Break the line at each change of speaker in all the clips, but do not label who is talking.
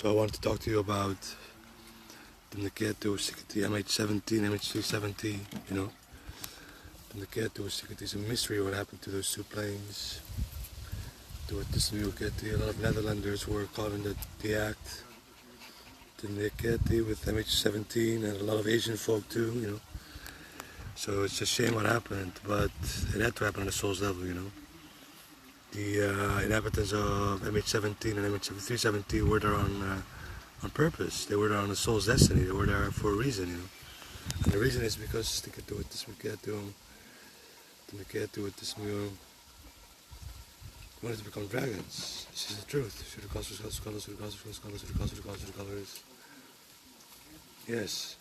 So I wanted to talk to you about the Niketu Sikati MH17, MH370, you know. The Niketu Sikati is a mystery what happened to those two planes. To this new Niketu, a lot of Netherlanders were caught in the act. The Niketu with MH17 and a lot of Asian folk too, you know. So it's a shame what happened, but it had to happen on a soul's level, you know. The inhabitants of MH17 and MH370 were there on purpose. They were there on a soul's destiny. They were there for a reason, you know. And the reason is because they could do it this new wanted to become dragons. This is the truth. Yes.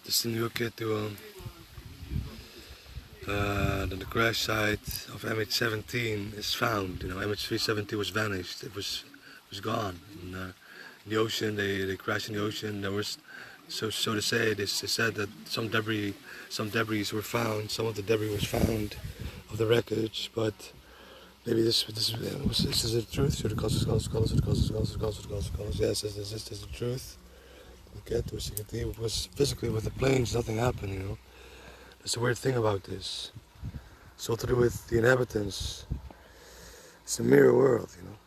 This is the new kid to the crash site of MH17 is found. You know, MH370 was vanished. It was gone. And, in the ocean, they crashed in the ocean. There was, so to say, they said that some debris were found. Some of the debris was found of the wreckage, but maybe this is the truth. Yes, this is the truth. Because physically with the planes, nothing happened. You know. That's the weird thing about this. It's all to do with the inhabitants. It's a mirror world, you know.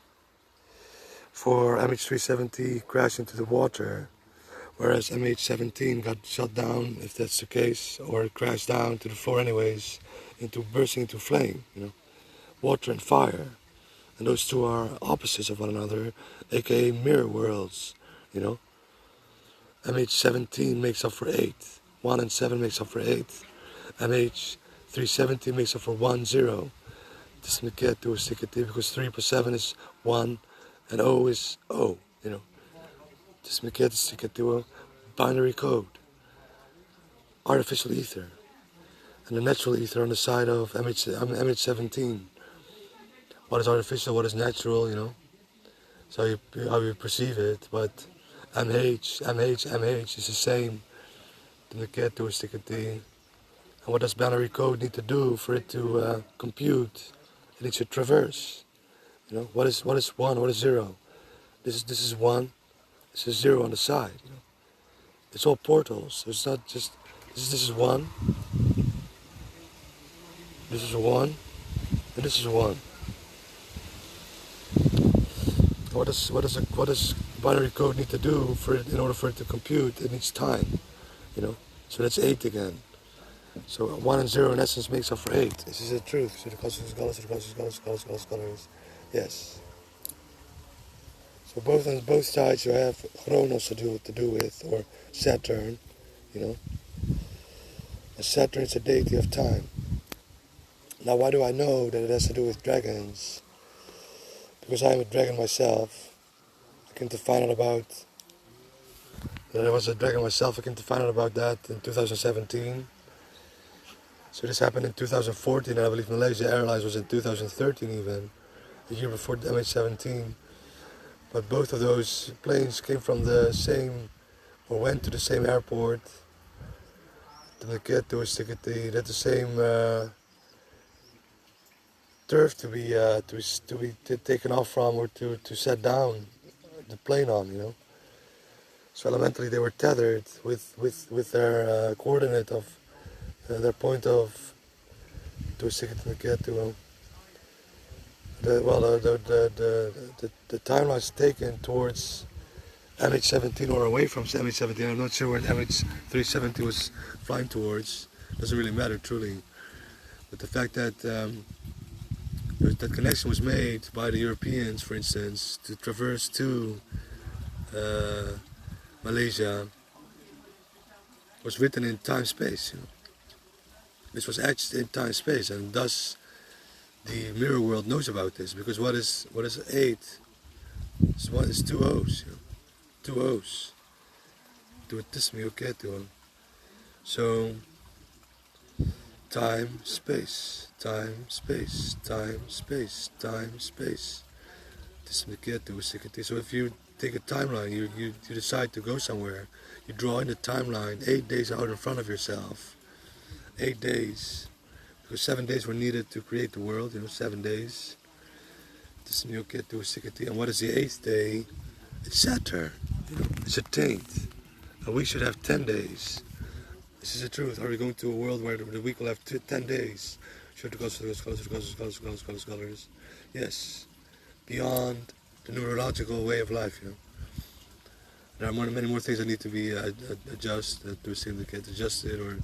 For MH370 crashed into the water, whereas MH17 got shut down, if that's the case, or it crashed down to the floor anyways, bursting into flame, you know. Water and fire. And those two are opposites of one another, aka mirror worlds, you know. MH17 makes up for 8. 1 and 7 makes up for 8. MH370 makes up for 1, 0. This is because 3 plus 7 is 1 and O is O, you know. This is a binary code. Artificial ether. And the natural ether on the side of MH17. What is artificial, what is natural, you know. So how you perceive it, but MH is the same. And what does binary code need to do for it to compute? It needs to traverse. You know, what is 1? What is 0? This is 1. This is 0 on the side. You know, it's all portals. It's not just this is 1. This is 1, and this is 1. What does binary code need to do in order for it to compute? It needs time. You know, so that's 8 again. So 1 and 0 in essence makes up for 8. This is the truth. Yes. So on both sides you have Chronos to do with, or Saturn, you know. And Saturn is a deity of time. Now why do I know that it has to do with dragons? Because I am a dragon myself. I came to find out about that I was a dragon myself. I came to find out about that in 2017. So this happened in 2014, and I believe Malaysia Airlines was in 2013 even, the year before the MH17. But both of those planes came from the same, or went to the same airport. They had the same turf to be taken off from, or to set down the plane on, you know. So elementally they were tethered with their coordinate of their point of the timeline's taken towards MH17 or away from MH17. I'm not sure where MH370 was flying towards. Doesn't really matter truly. But the fact that that connection was made by the Europeans, for instance, to traverse to Malaysia, was written in time-space. You know. This was etched in time-space, and thus the mirror world knows about this. Because what is 8? It's 2 O's. You know. 2 O's. Do it this me, okay? So time, space, time, space, time, space, time, space. So if you take a timeline, you decide to go somewhere, you draw in the timeline 8 days out in front of yourself. 8 days. Because 7 days were needed to create the world, you know, 7 days. And what is the 8th day? It's Saturn. It's a 10th. And we should have 10 days. This is the truth. Are we going to a world where the week will have 10 days? Scholars. Yes. Beyond the numerological way of life, There are many more things that need to be adjusted or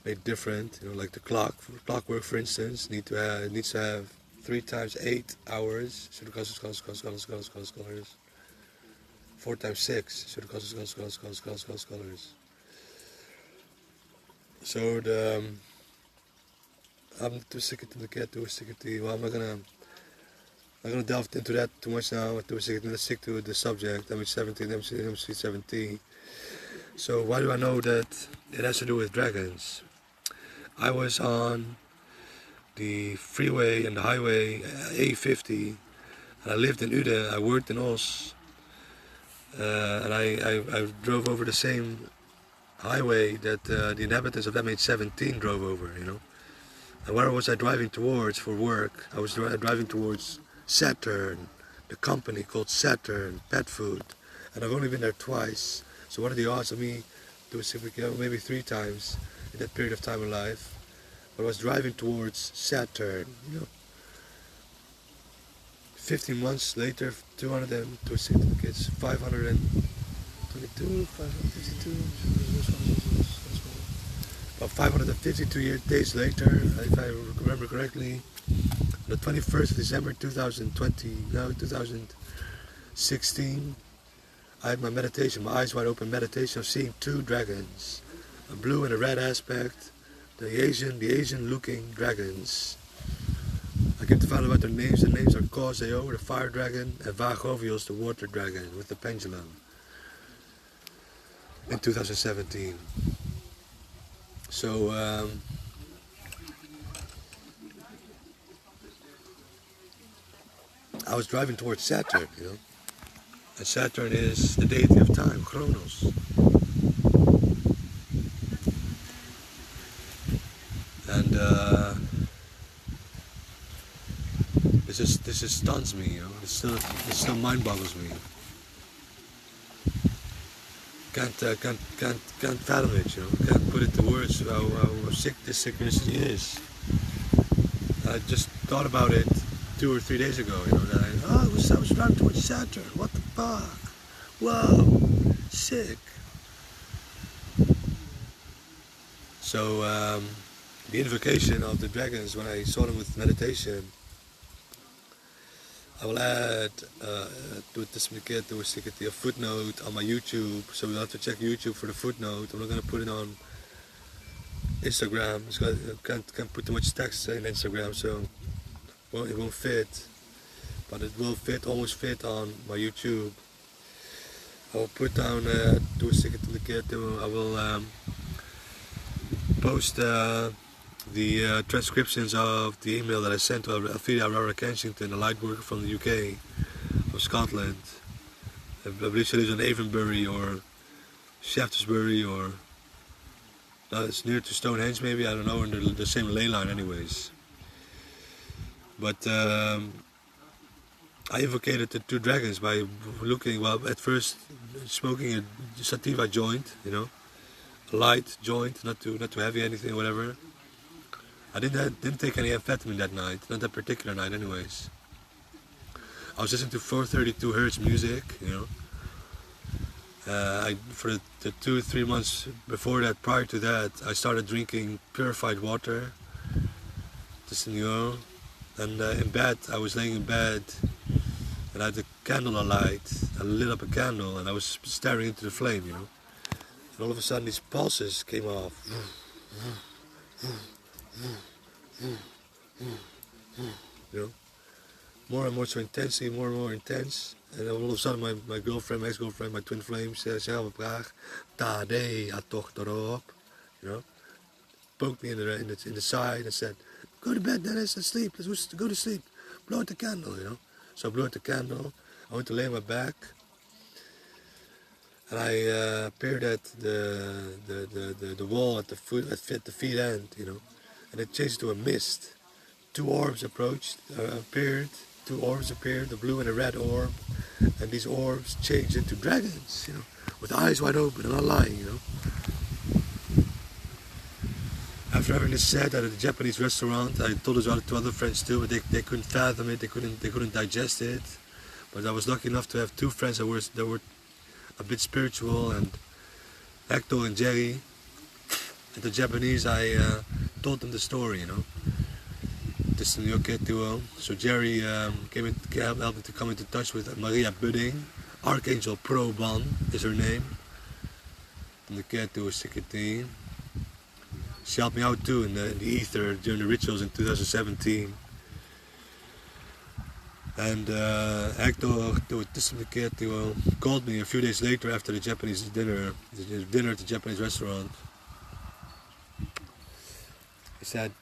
made different. Like the clockwork, for instance, needs to have 3 times 8 hours. 4 times 6. Scholars. So I'm too sick to look at. Well, I'm not gonna delve into that too much now. Let's stick to the subject. MC 17. So why do I know that it has to do with dragons? I was on the freeway and the highway A50, and I lived in Uden. I worked in Os, and I drove over the same highway that the inhabitants of MH 17 drove over. And where was I driving towards for work? I was driving towards Saturn, the company called Saturn Pet Food, and I've only been there twice. So what are the odds of me doing maybe 3 times in that period of time in life? But I was driving towards Saturn, 15 months later, 202 certificates, 522, 552, about 552 days later, if I remember correctly, on the 21st of December 2016, I had my meditation, my eyes wide open meditation of seeing 2 dragons, a blue and a red aspect, the Asian looking dragons. I came to find out about their names. The names are Kozeo, the fire dragon, and Vagovios, the water dragon, with the pendulum, in 2017. So, I was driving towards Saturn, and Saturn is the deity of time, Chronos. And this just stuns me, It still mind boggles me. Can't fathom it, Can't put it to words how sick this sickness is. I just thought about it 2 or 3 days ago, that I was driving towards Saturn. What the fuck? Whoa, sick. So the invocation of the dragons, when I saw them with meditation, I will add a footnote on my YouTube, so you'll have to check YouTube for the footnote. I'm not going to put it on Instagram. Can't put too much text in Instagram, so it won't fit. But it will almost fit on my YouTube. I will put down I will post the transcriptions of the email that I sent to Alfida Aurora Kensington, a light worker from the UK, from Scotland. I believe she lives in Avonbury or Shaftesbury, or it's near to Stonehenge maybe, I don't know, in the same ley line anyways. But I invocated the 2 dragons by looking, at first smoking a sativa joint, a light joint, not too heavy anything, whatever. I didn't take any amphetamine that night, not that particular night anyways. I was listening to 432 Hertz music, for the 2-3 months before that, prior to that, I started drinking purified water, and in bed, I was laying in bed, and I had a candle alight. I lit up a candle, and I was staring into the flame, and all of a sudden these pulses came off. More and more so intensely, more and more intense. And all of a sudden my girlfriend, my ex-girlfriend, my twin flame, said zelf vraag, Tade, had toch erop, poked me in the side and said, go to bed, Dennis, and sleep, let's go to sleep, blow out the candle, So I blew out the candle, I went to lay on my back, and I peered at the wall at the feet end, and it changed to a mist. two orbs appeared. Two orbs appeared, the blue and a red orb, and these orbs changed into dragons, with eyes wide open. I'm not lying, After having this said at a Japanese restaurant, I told it to other friends too, but they couldn't fathom it. They couldn't digest it. But I was lucky enough to have two friends that were a bit spiritual, and Hector and Jerry. And the Japanese, I told them the story, So Jerry helped me to come into touch with Maria Budding. Archangel Pro Ban is her name. She helped me out too in the ether during the rituals in 2017. And Hector called me a few days later after the Japanese dinner at the Japanese restaurant.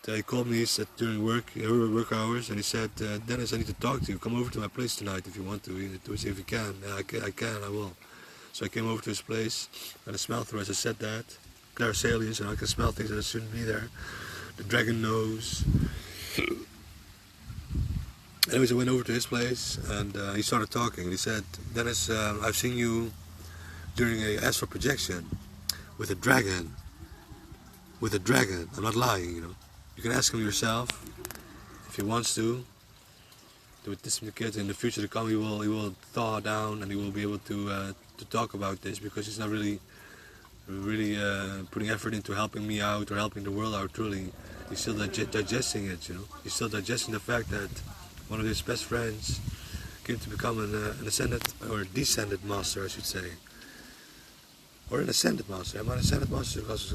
He called me during work hours, and he said, Dennis, I need to talk to you. Come over to my place tonight if you want to. If you can. I will. So I came over to his place, and I smelled through as I said that. Clairsalience, I can smell things that shouldn't be there. The dragon nose. Anyways, I went over to his place, and he started talking, and he said, Dennis, I've seen you during a astral projection with a dragon. With a dragon. I'm not lying, You can ask him yourself if he wants to. With this in the future to come, he will thaw down, and he will be able to talk about this, because he's not really putting effort into helping me out or helping the world out. Truly, he's still digesting it. He's still digesting the fact that one of his best friends came to become an ascended or descended master, I should say. Or an ascended master. I'm an ascended master. Scholars.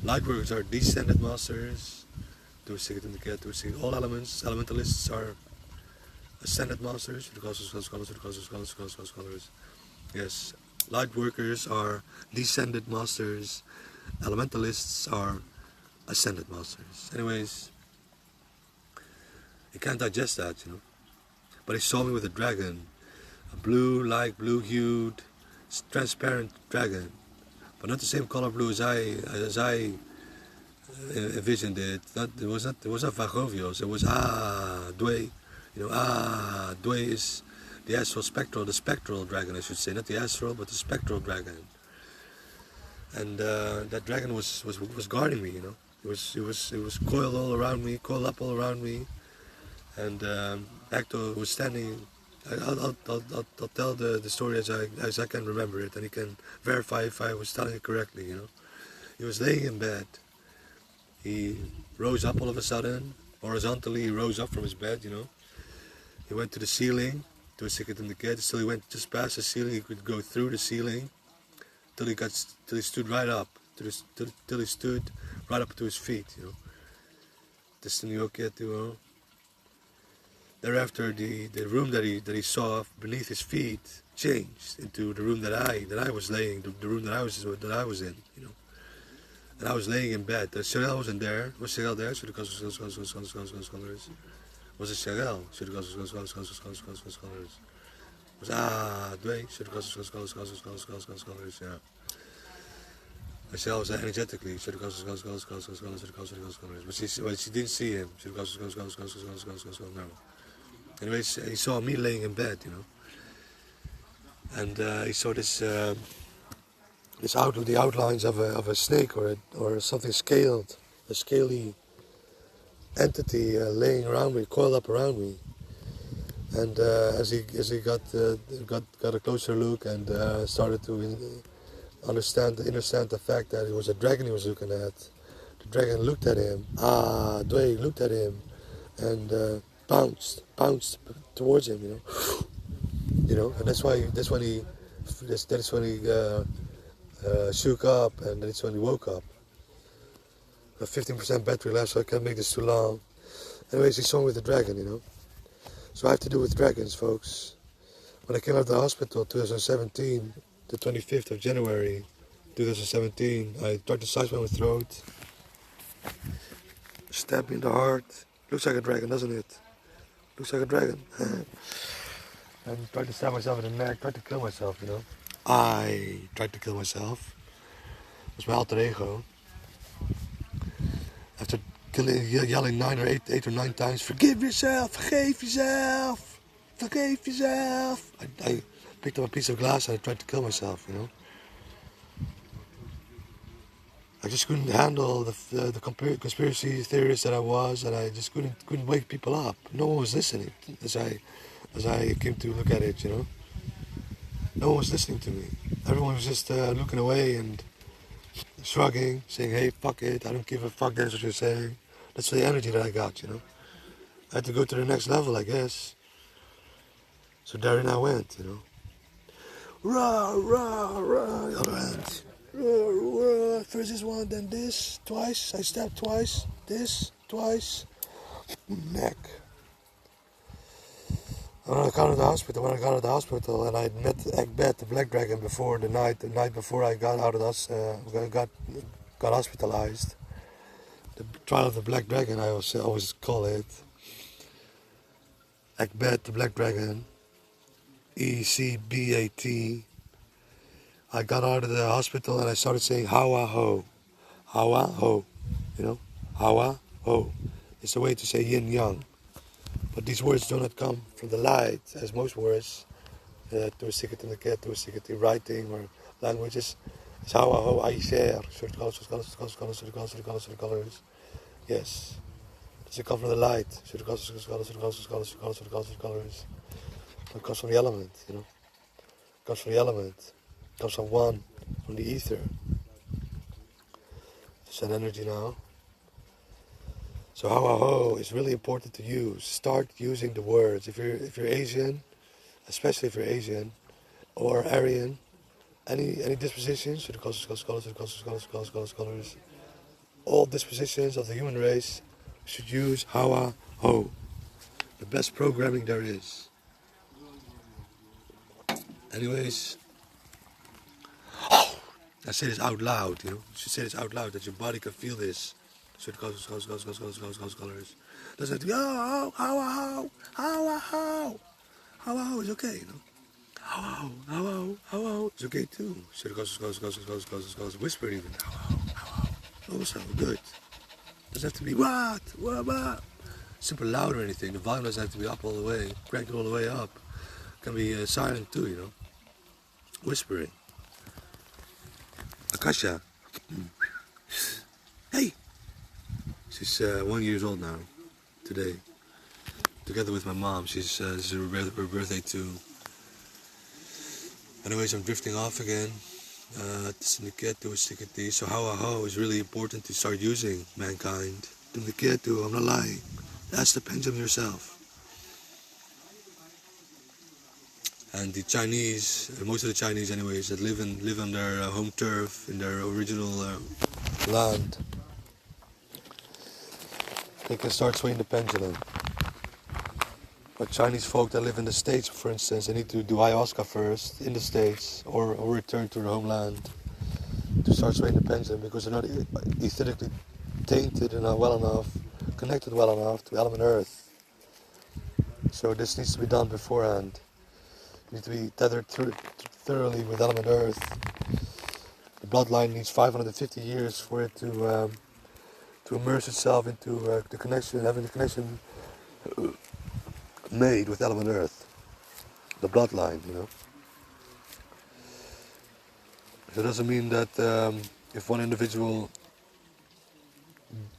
Lightworkers are descended masters. All elements, elementalists are ascended masters. Yes, lightworkers are descended masters. Elementalists are ascended masters. Anyways, he can't digest that, But he saw me with a dragon, a blue-hued, transparent dragon, but not the same color blue as I envisioned it. It was not Vagovios. It was Dway. Dway is the spectral dragon, I should say, not the astral, but the spectral dragon. And that dragon was guarding me. It was coiled up all around me, and Hector was standing. I'll tell the story as I can remember it, and he can verify if I was telling it correctly. He was laying in bed. He rose up all of a sudden, horizontally. He rose up from his bed. He went to the ceiling, to a second in the kid. So he went just past the ceiling. He could go through the ceiling till he stood right up, till he stood right up to his feet. Thereafter, the room that he saw beneath his feet changed into the room that I was laying, the room that I was in, And I was laying in bed. Cheryl wasn't there. Was Cheryl there? Was it Cheryl? Was yeah. Michelle was energetically, but she didn't see him. No. Anyways, he saw me laying in bed, and he saw the outlines of a snake or something scaled, a scaly entity laying around me, coiled up around me. And as he got a closer look and started to understand the fact that it was a dragon he was looking at, the dragon looked at him. Dwayne looked at him and bounced towards him. And that's when he shook up, and that's when he woke up. 15% battery left, so I can't make this too long. Anyways, he saw me with the dragon, So I have to do with dragons, folks. When I came out of the hospital, 2017, the 25th of January, 2017, I tried to slice my throat. Stabbed me in the heart. Looks like a dragon, doesn't it? Looks like a dragon. And tried to stab myself in the neck, tried to kill myself, I tried to kill myself. It was my alter ego. After yelling 8 or 9 times, forgive yourself, forgive yourself, forgive yourself. I picked up a piece of glass and I tried to kill myself, you know. I just couldn't handle the conspiracy theorist that I was, and I just couldn't wake people up. No one was listening as I came to look at it, you know. No one was listening to me. Everyone was just looking away and shrugging, saying, hey, fuck it, I don't give a fuck, that's what you're saying. That's the energy that I got, you know. I had to go to the next level, I guess. So therein I went, you know. Rah, rah, rah, the other end. Rah, rah. First this one, then this, twice. I stabbed twice, this, twice. Neck. When I got out of the hospital, and I met Egbert, the black dragon, before the night before I got out of got hospitalized. The trial of the black dragon, I always call it. Egbert, the black dragon, ECBAT. I got out of the hospital and I started saying Hawa Ho, Hawa Ho, you know, Hawa Ho. It's a way to say yin yang. But these words do not come from the light, as most words, to a secret in the cat, to a secret in writing or languages. It's Hawa Ho, eīther, colors. Yes. Does it come from the light? It comes from the element, you know. It comes from the element. It comes from one, from the ether. It's an energy now. So Hawa Ho is really important to use. Start using the words. If you're Asian, especially if you're Asian, or Aryan, any dispositions, all dispositions of the human race should use Hawa Ho. The best programming there is. Anyways, I say this out loud, you know. You should say this out loud that your body can feel this. So colors. Doesn't have to be how is okay, you know. How it's okay too. So goes whisper even. How also good. Doesn't have to be what super loud or anything. The volume doesn't have to be up all the way, cranked all the way up. It can be silent too, you know. Whispering. Akasha. Hey. She's 1 year old now, today. Together with my mom. This is her birthday too. Anyways, I'm drifting off again. So Hawa Ho is really important to start using, mankind. I'm not lying. That's the pendulum yourself. And the Chinese, most of the Chinese anyways, that live on their home turf, in their original land, they can start swinging the pendulum. But Chinese folk that live in the States, for instance, they need to do ayahuasca first in the States, or return to their homeland to start swinging the pendulum, because they're not ethically tainted and not well enough, connected well enough to element Earth. So this needs to be done beforehand. You need to be tethered thoroughly with element Earth. The bloodline needs 550 years for it to immerse itself into the connection, having the connection made with element Earth. The bloodline, you know. So it doesn't mean that if one individual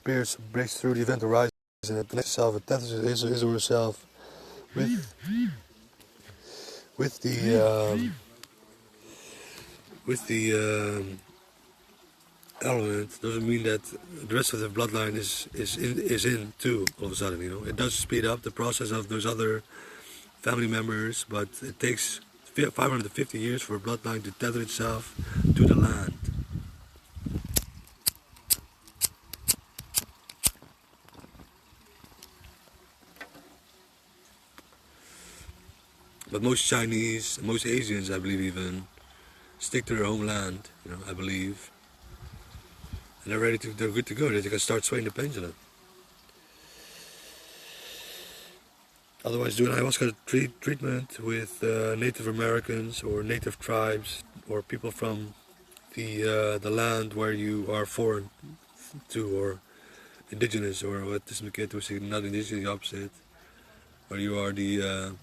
breaks through the event horizon and connects itself, it tethers his or herself with the element, doesn't mean that the rest of the bloodline is in too, all of a sudden, you know. It does speed up the process of those other family members, but it takes 550 years for a bloodline to tether itself to the land. But most Chinese, most Asians, I believe even, stick to their homeland, you know, I believe. And they're good to go, they can start swaying the pendulum. Otherwise, do an ayahuasca treatment with Native Americans or native tribes or people from the land where you are foreign to, or indigenous, or wat is bekend hoe not indigenous, the opposite. Or you are the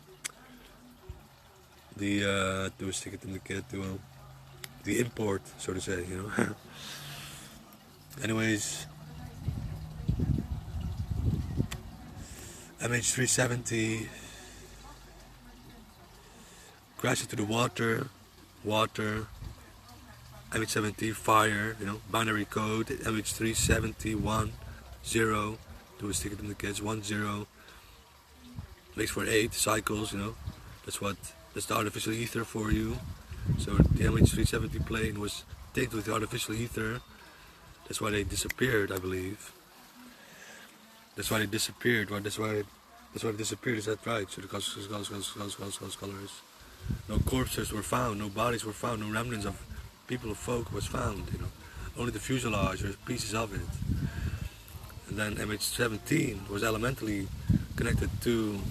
import, so to say, you know. Anyways, MH370 crash into the water, MH17 fire, you know, binary code, MH370 0, do a stick it in the kids, 10, makes for 8 cycles, you know, that's the artificial ether for you. So the MH370 plane was taken with the artificial ether, that's why they disappeared, I believe. That's why they disappeared, that's why they disappeared, is that right? So the colors. No corpses were found, no bodies were found, no remnants of people of folk was found, you know. Only the fuselage or pieces of it. And then MH17 was elementally connected to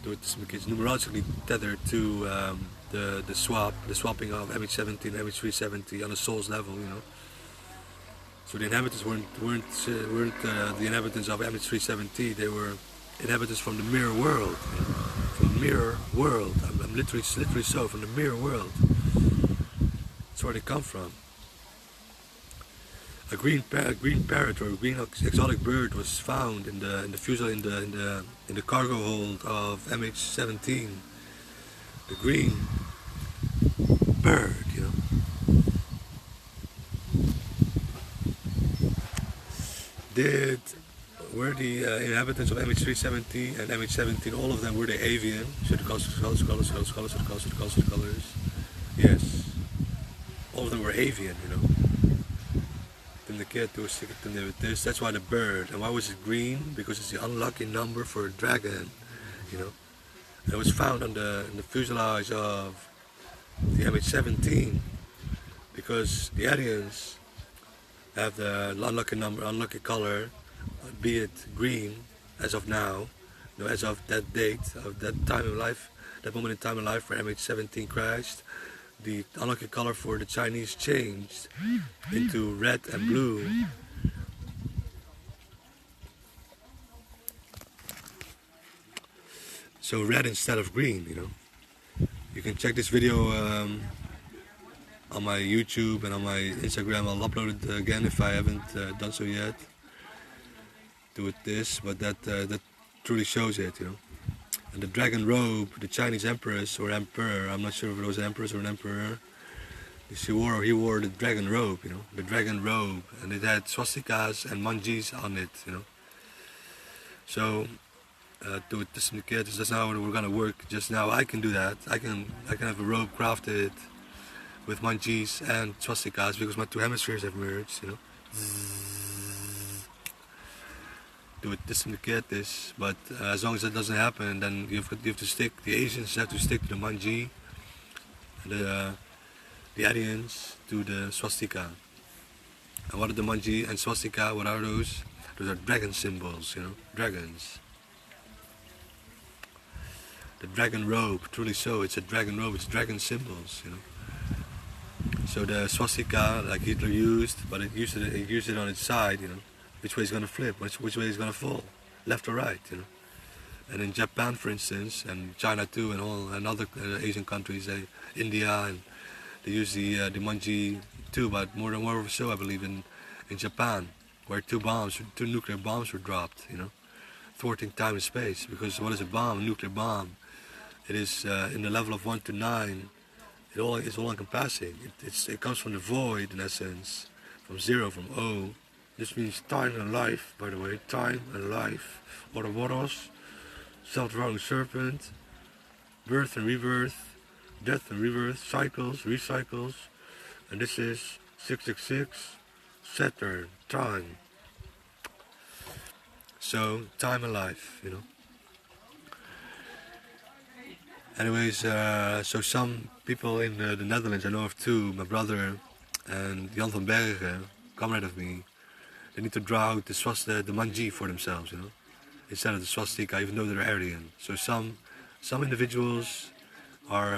it's numerologically tethered to the swapping of MH17 and MH370 on a soul's level, you know. So the inhabitants weren't the inhabitants of MH370, they were inhabitants from the mirror world, you know? From the mirror world. I'm literally so, from the mirror world. That's where they come from. A green parrot or a green exotic bird was found in the fuselage in the cargo hold of MH17. The green bird, you know. Were the inhabitants of MH370 and MH17, all of them, were they avian? Should the colors? Yes. All of them were avian, you know. That's why the bird. And why was it green? Because it's the unlucky number for a dragon, you know. And it was found in the fuselage of the MH17 because the aliens have the unlucky color, be it green as of now, you know, as of that date, of that time in life, that moment in time in life where MH17 crashed. The unlucky color for the Chinese changed into red and blue. So red instead of green, you know. You can check this video on my YouTube and on my Instagram. I'll upload it again if I haven't done so yet. Do it this, but that truly shows it, you know. And the dragon robe, the Chinese empress or emperor, I'm not sure if it was an empress or an emperor, he wore the dragon robe, you know, the dragon robe, and it had swastikas and manjis on it, you know. So, do it this kids, that's not how we're gonna work just now. I can do that. I can have a robe crafted with manjis and swastikas because my two hemispheres have merged, you know. Do it this and get this, but as long as that doesn't happen, then you have to stick. The Asians have to stick to the manji, the Aryans to the swastika. And what are the manji and swastika? What are those? Those are dragon symbols, you know, dragons. The dragon robe, truly so. It's a dragon robe. It's dragon symbols, you know. So the swastika, like Hitler used, but it used it on its side, you know. Which way is going to flip, which way is going to fall, left or right, you know. And in Japan, for instance, and China too, and other Asian countries, India, and they use the manji too, but more so, I believe, in Japan, where two nuclear bombs were dropped, you know, thwarting time and space. Because what is a bomb? A nuclear bomb. It is in the level of 1 to 9. It's all encompassing. It comes from the void, in essence, from 0, from O. This means time and life, by the way, time and life. Ouroboros, self-devouring serpent, birth and rebirth, death and rebirth, cycles, recycles, and this is 666, Saturn, time. So, time and life, you know. Anyways, so some people in the Netherlands, I know of two, my brother and Jan van Bergen, comrade of me, they need to draw out the manji for themselves, you know, instead of the swastika, even though they're Aryan. So some individuals are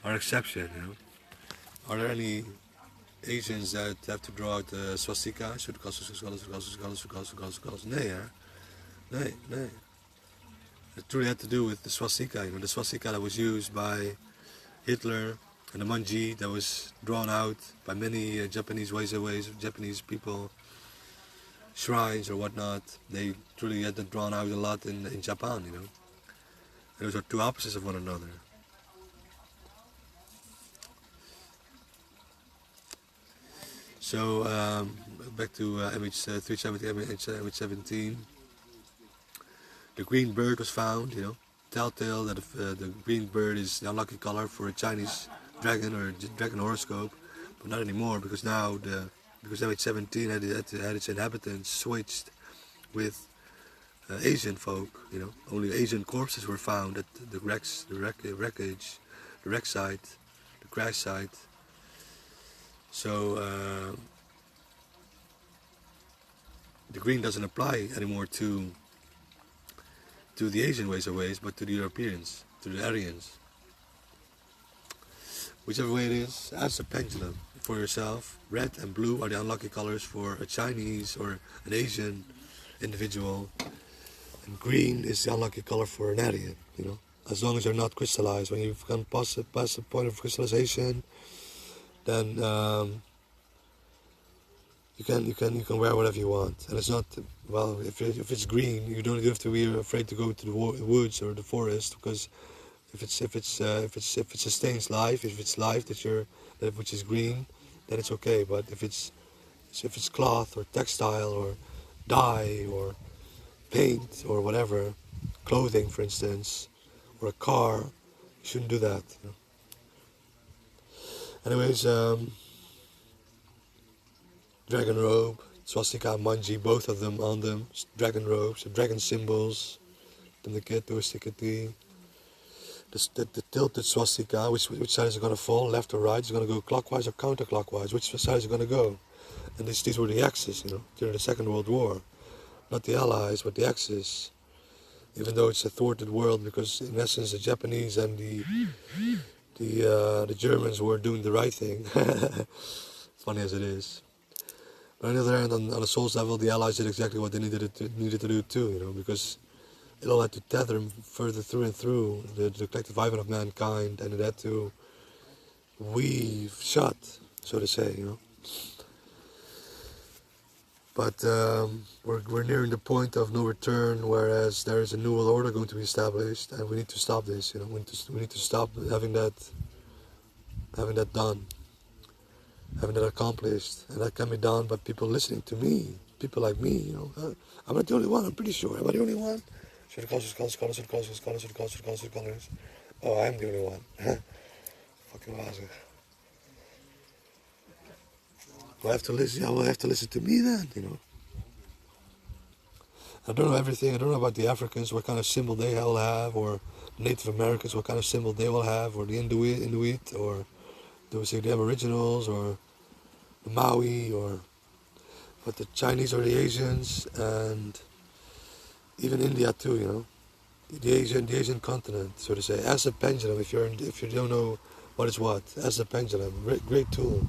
an exception, you know. Are there any Asians that have to draw out de swastika. Nee, hè? Nee. It truly had to do with the swastika. You know, the swastika that was used by Hitler and the manji that was drawn out by many Japanese ways, Japanese people, shrines or whatnot. They truly had that drawn out a lot in Japan, you know. And those are two opposites of one another. So back to image 370, image 17. The green bird was found, you know. Telltale that the green bird is the unlucky color for a Chinese dragon or dragon horoscope, but not anymore because now because image 17 had its inhabitants switched with Asian folk, you know. Only Asian corpses were found at the wreck site, the crash site. So the green doesn't apply anymore to the Asian ways, but to the Europeans, to the Aryans. Whichever way it is, as a pendulum for yourself. Red and blue are the unlucky colors for a Chinese or an Asian individual, and green is the unlucky color for an Aryan, you know. As long as you're not crystallized. When you've gone past the point of crystallization, then you can wear whatever you want, and it's not, well, if it's green, you don't have to be afraid to go to the woods or the forest, because if it sustains life, if it's life which is green, then it's okay. But if it's cloth or textile or dye or paint or whatever, clothing for instance, or a car, you shouldn't do that, you know? Anyways, dragon robe, swastika, manji, both of them on them, dragon robes, dragon symbols, the tilted swastika, which side is it going to fall, left or right? Is it going to go clockwise or counterclockwise? Which side is it going to go? And these were the Axis, you know, during the Second World War. Not the Allies, but the Axis. Even though it's a thwarted world, because in essence the Japanese and the Germans were doing the right thing. Funny as it is. But on the other hand, on a soul's level, the Allies did exactly what they needed to do too, you know, because it all had to tether them further through and through the collective evən of mankind, and it had to weave shut, so to say, you know. But we're nearing the point of no return, whereas there is a new world order going to be established, and we need to stop this, you know. We need to stop having that done, having that accomplished, and that can be done by people listening to me, people like me, you know. I'm not the only one, I'm pretty sure. Am I the only one? Colors. Oh, I'm the only one. Fucking wazig. Will I have to listen? Yeah, will I have to listen to me then, you know? I don't know everything. I don't know about the Africans, what kind of symbol they will have, or Native Americans, what kind of symbol they will have, or the Inuit, or do we say the Aboriginals, or the Maui, or but the Chinese or the Asians, and even India too, you know, the Asian continent, so to say, as a pendulum. If you don't know what is what, as a pendulum, great tool.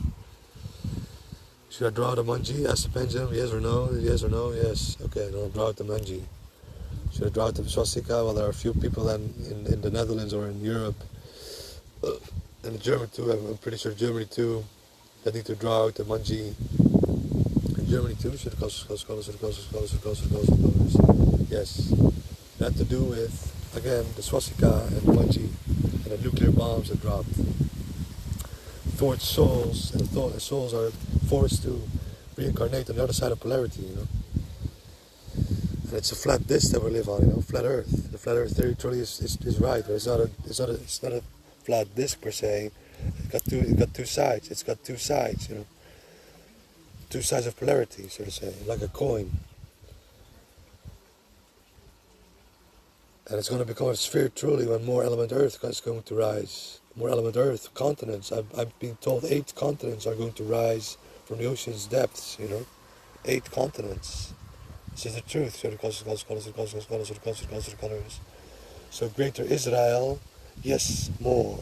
Should I draw the manji as a pendulum? Yes or no? Yes or no? Yes. Okay, then I'll draw out the manji. Should I draw out the swastika? Well, there are a few people then in the Netherlands or in Europe, and in Germany too. I'm pretty sure Germany too, that need to draw out the manji. In Germany too. Yes. It had to do with, again, the swastika and the manji and the nuclear bombs that dropped. Thwarted souls, and souls are forced to reincarnate on the other side of polarity, you know. And it's a flat disc that we live on, you know, flat Earth. The flat Earth theory truly is right, but it's not a flat disc per se. It's got two sides. It's got two sides, you know. Two sides of polarity, so to say, like a coin. And it's going to become a sphere truly when more element Earth is going to rise. More element Earth, continents. I've been told 8 continents are going to rise from the ocean's depths, you know. 8 continents. This is the truth. So greater Israel, yes, more.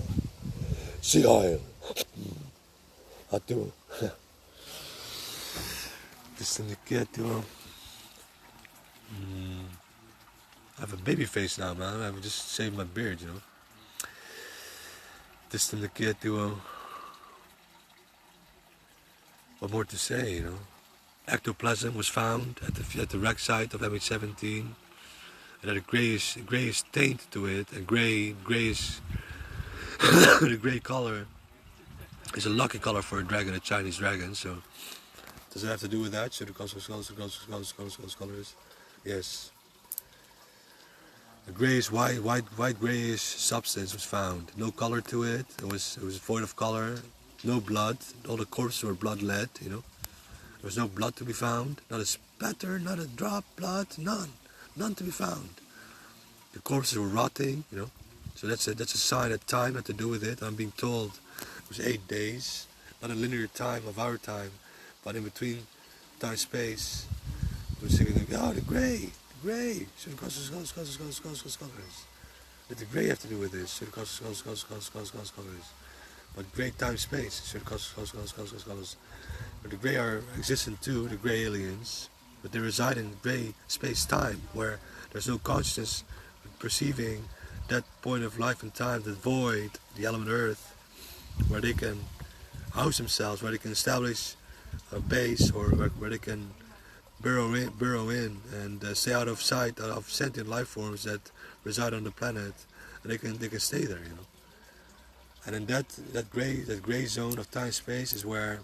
Sea oil. Atu. Distant Ketu. I have a baby face now, man. I've just shaved my beard, you know. Distant Ketu. What more to say, you know? Ectoplasm was found at the wreck site of MH17. It had a grayish taint to it, and grayish. The gray color is a lucky color for a dragon, a Chinese dragon. So, does it have to do with that? Should the colors? Yes. A grayish, white grayish substance was found. No color to it. It was void of color. No blood. All the corpses were blood-led. You know, there was no blood to be found. Not a spatter, not a drop blood. None to be found. The corpses were rotting. You know, so that's a sign that time had to do with it. I'm being told it was 8 days, not a linear time of our time, but in between time space. We're saying, oh, the gray. Should the colors. Did the gray have to do with this? Should the colors. But gray time space. Should the colors. But the gray are existent too, the gray aliens, but they reside in gray space time where there's no consciousness perceiving that point of life and time, that void, the element Earth, where they can house themselves, where they can establish a base, or where they can burrow in and stay out of sight of sentient life forms that reside on the planet, and they can stay there, you know. And in that gray zone of time space is where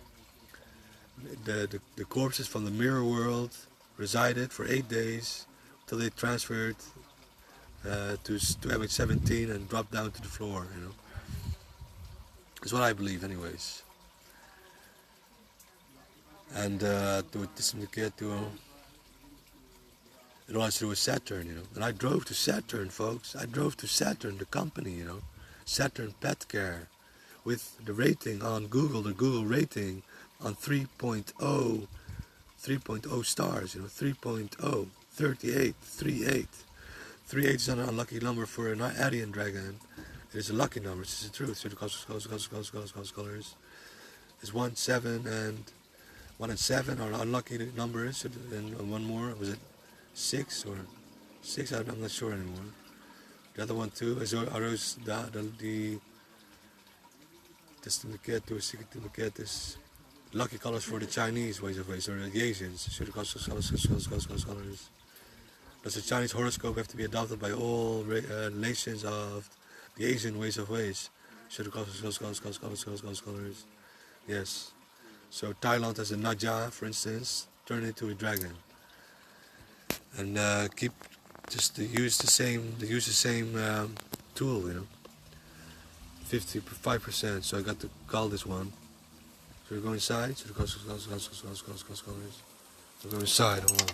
the corpses from the mirror world resided for 8 days till they transferred to MH17 and dropped down to the floor, you know. That's what I believe, anyways. And to disindicate to it all has to do with Saturn, you know. And I drove to Saturn, folks. I drove to Saturn, the company, you know. Saturn Pet Care, with the rating on Google, the Google rating on 3.0 stars, you know, 3.0, 38, 38. 38 is an unlucky number for an Aryan dragon. It is a lucky number, this is the truth. So the colors is 1, 7, and 1 and 7 are unlucky numbers, and one more, was it 6 or 6? I'm not sure anymore. The other one too is the lucky colors for the Chinese ways, or the Asians. Does the Chinese horoscope have to be adopted by all nations of the Asian ways of ways? Yes. So Thailand has a Naja, for instance, turn into a dragon, and use the same tool, you know. 55%. So I got to call this one. So we go inside. So the colors. So go inside. Hold on.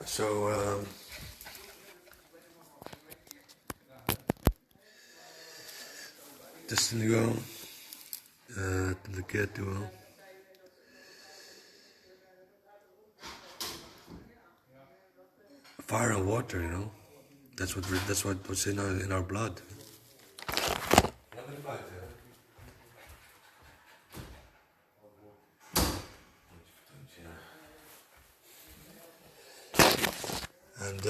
So just to go to look at fire and water, you know. That's what's in our blood. And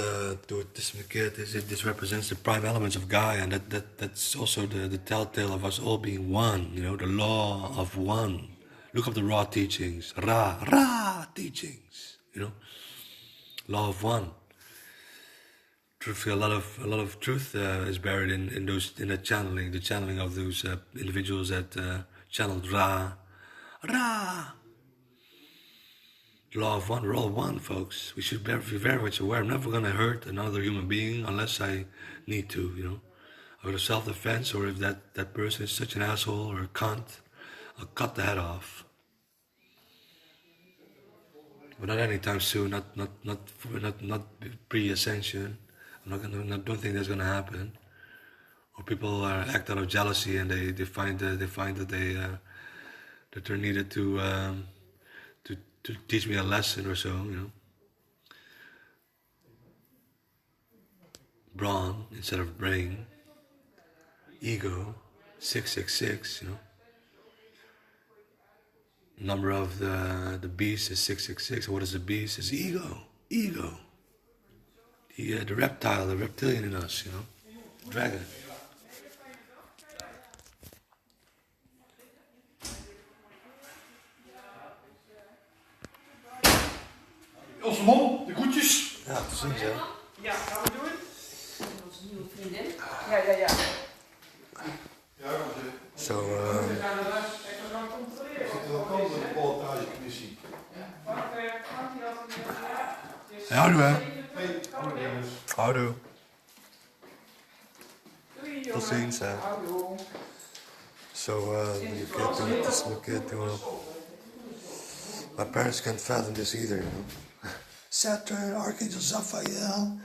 this represents the prime elements of Gaia, and that's also the telltale of us all being one, you know, the law of one. Look up the Ra teachings, Ra teachings, you know, law of one. Truthfully, a lot of truth is buried in that channeling, the channeling of those individuals that channeled Ra. Law of one, we're all one, folks. We should be very much aware. I'm never going to hurt another human being unless I need to, you know. Out of self-defense, or if that person is such an asshole or a cunt, I'll cut the head off. but not anytime soon. Not pre-ascension. I don't think that's gonna happen. Or people act out of jealousy and they find that that they're needed to teach me a lesson or so, you know. Brawn instead of brain. Ego, 666, you know. Number of the beast is 666. And what is the beast? It's ego. Ego. The reptile, the reptilian in us, you know. Dragon.
Osman, de groetjes.
Ja, precies, hè.
Ja, gaan we doen?
Onze nieuwe vriendin.
Ja.
So,
We gaan controleren.
Zit er ook onder de ballotagecommissie?
houdoe, hè.
Hey, jongens.
Houdoe. Tot ziens, hè. So, the kid doing. My parents can't fathom this either, you know. Saturn, Archangel Zaphael,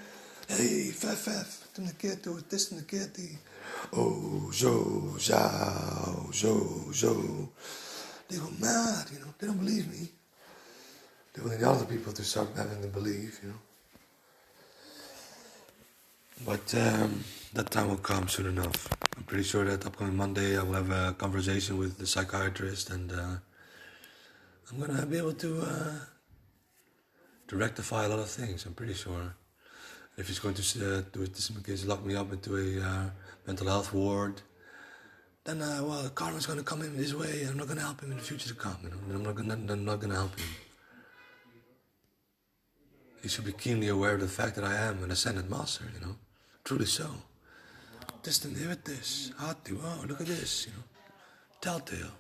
hey, Fef, toen de kid doet this and the kid die. Oh, zo. They go mad, you know. They don't believe me. They want the other people to start having to believe, you know. But that time will come soon enough. I'm pretty sure that upcoming Monday I will have a conversation with the psychiatrist, and I'm gonna be able to rectify a lot of things. I'm pretty sure. If he's going to do this, lock me up into a mental health ward, then well, karma's gonna come in his way, and I'm not gonna help him in the future to come. You know, I'm not gonna help him. He should be keenly aware of the fact that I am an ascended master. You know, truly so. This inherit this. Wow, look at this. You know, telltale.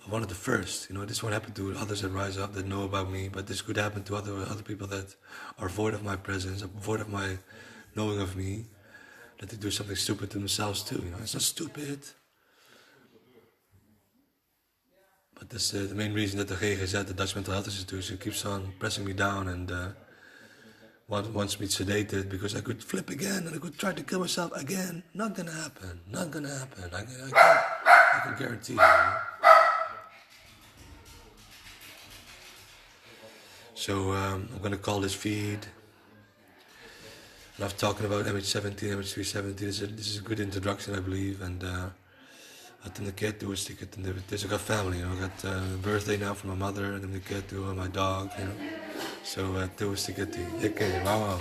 One of the first, you know, this won't happen to others that rise up, that know about me, but this could happen to other people that are void of my presence, void of my knowing of me, that they do something stupid to themselves too, you know. It's not stupid. But that's the main reason that the GGZ, the Dutch Mental Health Institution, keeps on pressing me down and wants me sedated, because I could flip again and I could try to kill myself again. Not gonna happen. I can guarantee you, you know? So I'm going to call this feed. And I've talked about MH17, MH370. This is a good introduction, I believe. And I think the kid do is to get I got family, you know. I got birthday now for my mother, and then the kid do my dog, you know. So do is to get the wow.